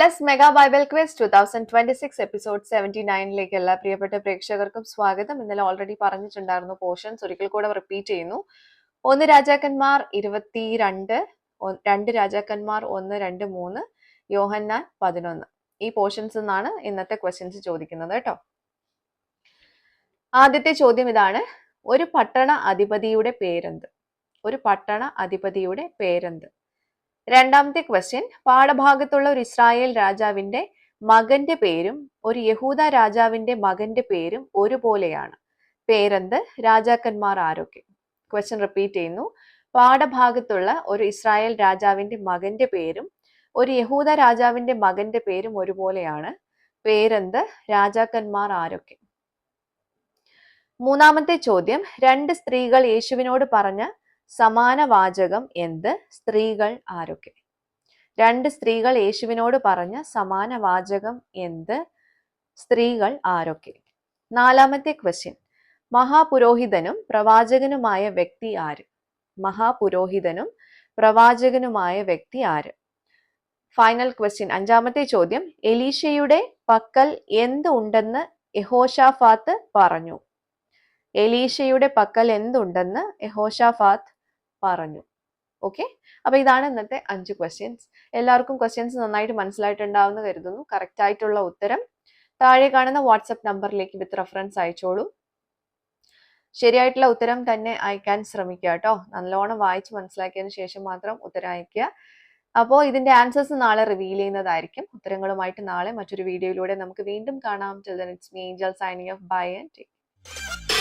Plus mega Bible quiz 2026 episode 79ലേക്ക് എല്ലാ പ്രിയപ്പെട്ട പ്രേക്ഷകർക്കും സ്വാഗതം. ഇന്നലെ ഓൾറെഡി പറഞ്ഞിട്ടുണ്ടായിരുന്നു പോർഷൻസ്, ഒരിക്കൽ കൂടെ റിപ്പീറ്റ് ചെയ്യുന്നു. 1 രാജാക്കന്മാർ 22, 2 രാജാക്കന്മാർ 1, 2, 3, യോഹന്നാൻ 11. ഈ പോർഷൻസ് നിന്നാണ് ഇന്നത്തെ ക്വസ്റ്റ്യൻസ് ചോദിക്കുന്നത് കേട്ടോ. ആദ്യത്തെ ചോദ്യം ഇതാണ്: ഒരു പട്ടണ അധിപതിയുടെ പേരെന്ത്? ഒരു പട്ടണ അധിപതിയുടെ പേരെന്ത്? രണ്ടാമത്തെ ക്വസ്റ്റ്യൻ: പാഠഭാഗത്തുള്ള ഒരു ഇസ്രായേൽ രാജാവിന്റെ മകന്റെ പേരും ഒരു യഹൂദ രാജാവിന്റെ മകന്റെ പേരും ഒരുപോലെയാണ്. പേരെന്ത്? രാജാക്കന്മാർ ആരൊക്കെ? ക്വസ്റ്റ്യൻ റിപ്പീറ്റ് ചെയ്യുന്നു. പാഠഭാഗത്തുള്ള ഒരു ഇസ്രായേൽ രാജാവിന്റെ മകന്റെ പേരും ഒരു യഹൂദ രാജാവിന്റെ മകന്റെ പേരും ഒരുപോലെയാണ്. പേരെന്ത്? രാജാക്കന്മാർ ആരൊക്കെ? മൂന്നാമത്തെ ചോദ്യം: രണ്ട് സ്ത്രീകൾ യേശുവിനോട് പറഞ്ഞ സമാന വാചകം എന്ത്? സ്ത്രീകൾ ആരൊക്കെ? രണ്ട് സ്ത്രീകൾ യേശുവിനോട് പറഞ്ഞ സമാന വാചകം എന്ത്? സ്ത്രീകൾ ആരൊക്കെ? നാലാമത്തെ ക്വസ്റ്റ്യൻ: മഹാപുരോഹിതനും പ്രവാചകനുമായ വ്യക്തി ആര്? മഹാപുരോഹിതനും പ്രവാചകനുമായ വ്യക്തി ആര്? ഫൈനൽ ക്വസ്റ്റ്യൻ, അഞ്ചാമത്തെ ചോദ്യം: എലീശയുടെ പക്കൽ എന്ത് ഉണ്ടെന്ന് യഹോശാഫാത്ത് പറഞ്ഞു? എലീശയുടെ പക്കൽ എന്തുണ്ടെന്ന് യഹോശാഫാത്ത് പറഞ്ഞു. ഓക്കെ, അപ്പൊ ഇതാണ് ഇന്നത്തെ 5 ക്വസ്റ്റ്യൻസ്. എല്ലാവർക്കും ക്വസ്റ്റ്യൻസ് നന്നായിട്ട് മനസ്സിലായിട്ടുണ്ടാവുമെന്ന് കരുതുന്നു. കറക്റ്റ് ആയിട്ടുള്ള ഉത്തരം താഴെ കാണുന്ന വാട്സപ്പ് നമ്പറിലേക്ക് വിത്ത് റെഫറൻസ് അയച്ചോളൂ. ശരിയായിട്ടുള്ള ഉത്തരം തന്നെ അയക്കാൻ ശ്രമിക്കുക കേട്ടോ. നല്ലോണം വായിച്ച് മനസ്സിലാക്കിയതിന് ശേഷം മാത്രം ഉത്തരം അയക്കുക. അപ്പോൾ ഇതിന്റെ ആൻസേഴ്സ് നാളെ റിവീൽ ചെയ്യുന്നതായിരിക്കും. ഉത്തരങ്ങളുമായിട്ട് നാളെ മറ്റൊരു വീഡിയോയിലൂടെ നമുക്ക് വീണ്ടും കാണാം. Till then, it's me, Angel, signing off. Bye and take care.